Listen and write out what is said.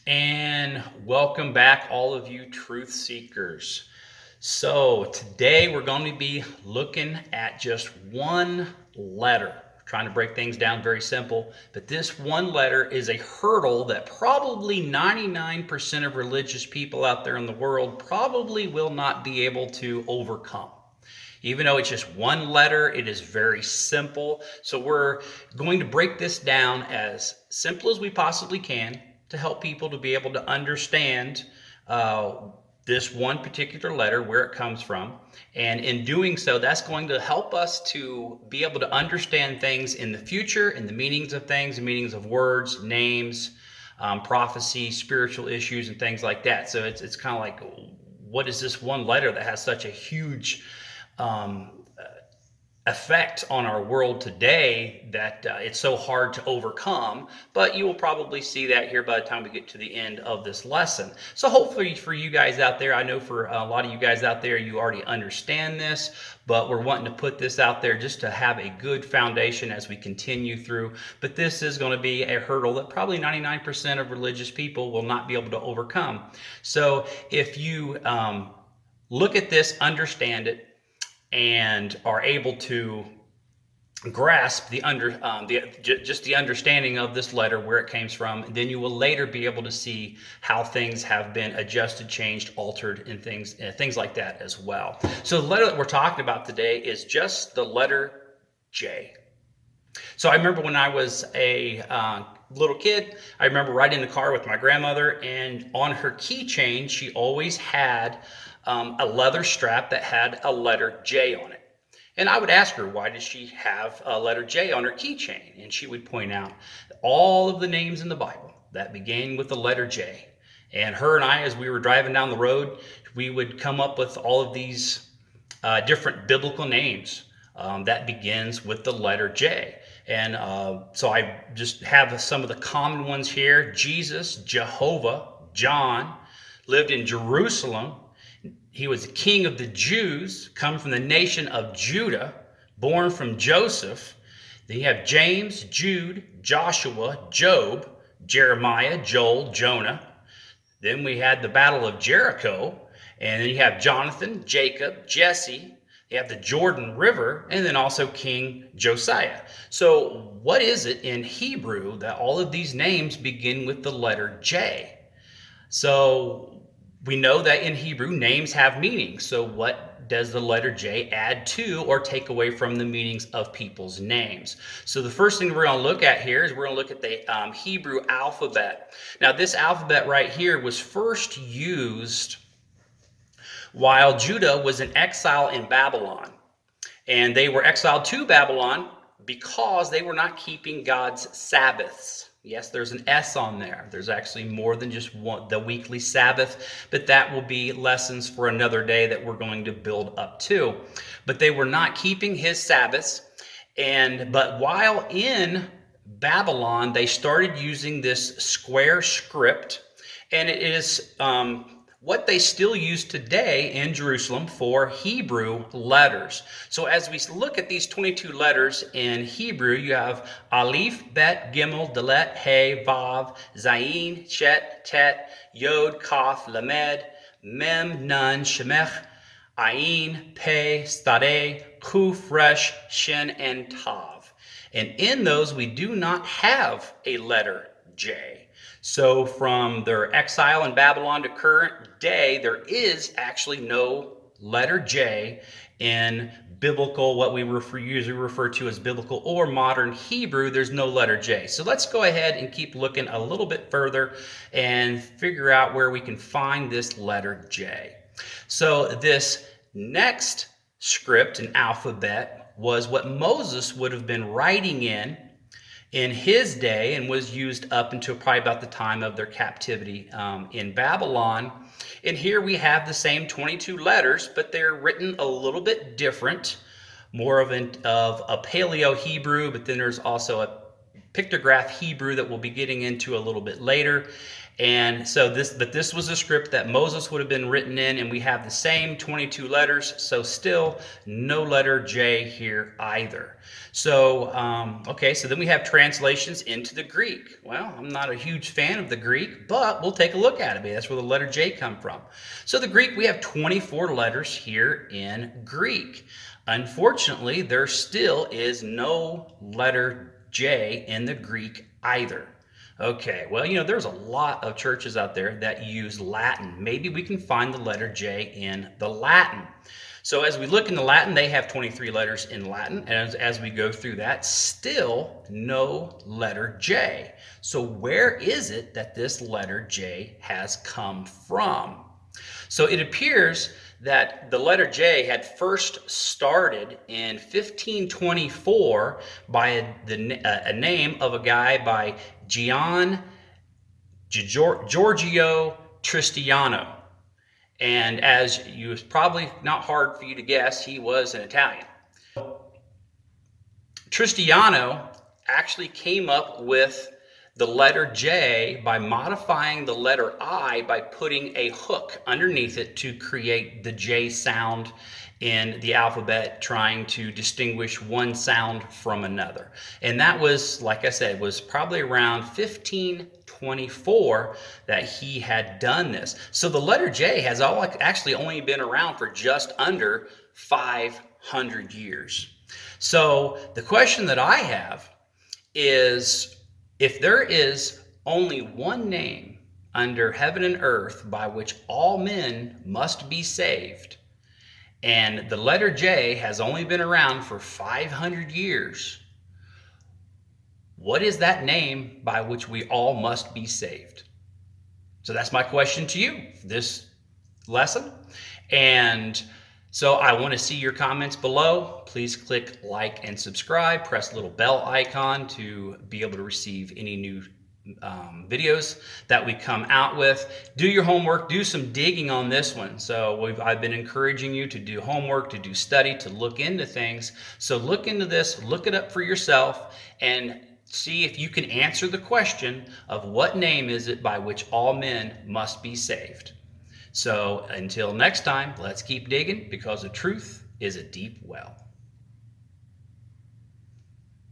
And welcome back, all of you truth seekers. So, today we're going to be looking at just one letter, trying to break things down very simple. But this one letter is a hurdle that probably 99% of religious people out there in the world probably will not be able to overcome. Even though it's just one letter, it is very simple. So we're going to break this down as simple as we possibly can to help people to be able to understand this one particular letter, where it comes from. And in doing so, that's going to help us to be able to understand things in the future, and the meanings of things, the meanings of words, names, prophecy, spiritual issues, and things like that. So it's kind of like, what is this one letter that has such a huge um, effect on our world today that it's so hard to overcome? But you will probably see that here by the time we get to the end of this lesson. So hopefully for you guys out there, I know for a lot of you guys out there, you already understand this, but we're wanting to put this out there just to have a good foundation as we continue through. But this is going to be a hurdle that probably 99% of religious people will not be able to overcome. So if you look at this, understand it, and are able to grasp the just the understanding of this letter, where it came from, then you will later be able to see how things have been adjusted, changed, altered, and things like that as well. So the letter that we're talking about today is just the letter J. So I remember when I was a little kid, I remember riding in the car with my grandmother, and on her keychain, she always had a leather strap that had a letter J on it. And I would ask her, why does she have a letter J on her keychain? And she would point out all of the names in the Bible that began with the letter J. And her and I, as we were driving down the road, we would come up with all of these different biblical names that begins with the letter J. And so I just have some of the common ones here. Jesus, Jehovah, John, lived in Jerusalem. He was the king of the Jews, come from the nation of Judah, born from Joseph. Then you have James, Jude, Joshua, Job, Jeremiah, Joel, Jonah. Then we had the Battle of Jericho. And then you have Jonathan, Jacob, Jesse. You have the Jordan River, and then also King Josiah. So what is it in Hebrew that all of these names begin with the letter J? So we know that in Hebrew, names have meanings. So what does the letter J add to or take away from the meanings of people's names? So the first thing we're going to look at here is we're going to look at the Hebrew alphabet. Now this alphabet right here was first used while Judah was in exile in Babylon. And they were exiled to Babylon because they were not keeping God's Sabbaths. Yes, there's an S on there. There's actually more than just one, the weekly Sabbath, but that will be lessons for another day that we're going to build up to. But they were not keeping his Sabbaths. But while in Babylon, they started using this square script, and it is what they still use today in Jerusalem for Hebrew letters. So as we look at these 22 letters in Hebrew, you have Aleph, Bet, Gimel, Dalet, He, Vav, Zayin, Chet, Tet, Yod, Kaf, Lamed, Mem, Nun, Shemech, Ayin, Pe, Stade, Kuf, Resh, Shin, and Tav. And in those, we do not have a letter J. So from their exile in Babylon to current day, there is actually no letter J in biblical, what we usually refer to as biblical or modern Hebrew. There's no letter J. So let's go ahead and keep looking a little bit further and figure out where we can find this letter J. So this next script and alphabet was what Moses would have been writing in his day, and was used up until probably about the time of their captivity in Babylon. And here we have the same 22 letters, but they're written a little bit different, more of a Paleo Hebrew, but then there's also a pictograph Hebrew that we'll be getting into a little bit later. And so this was a script that Moses would have been written in, and we have the same 22 letters, so still no letter J here either. So, okay, so then we have translations into the Greek. Well, I'm not a huge fan of the Greek, but we'll take a look at it. That's where the letter J come from. So the Greek, we have 24 letters here in Greek. Unfortunately, there still is no letter J in the Greek either. Okay, well, there's a lot of churches out there that use Latin. Maybe we can find the letter J in the Latin. So as we look in the Latin, they have 23 letters in Latin. And as we go through that, still no letter J. So where is it that this letter J has come from? So it appears that the letter J had first started in 1524 by a name of a guy by Giorgio Tristiano. And as you was probably not hard for you to guess, he was an Italian. Tristiano actually came up with the letter J by modifying the letter I by putting a hook underneath it to create the J sound in the alphabet, trying to distinguish one sound from another. And that was, like I said, was probably around 1524 that he had done this. So the letter J has actually only been around for just under 500 years. So the question that I have is, if there is only one name under heaven and earth by which all men must be saved, and the letter J has only been around for 500 years, what is that name by which we all must be saved? So that's my question to you for this lesson. And so I want to see your comments below. Please click like and subscribe. Press the little bell icon to be able to receive any new videos that we come out with. Do your homework. Do some digging on this one. So I've been encouraging you to do homework, to do study, to look into things. So look into this. Look it up for yourself and see if you can answer the question of what name is it by which all men must be saved. So until next time, let's keep digging, because the truth is a deep well.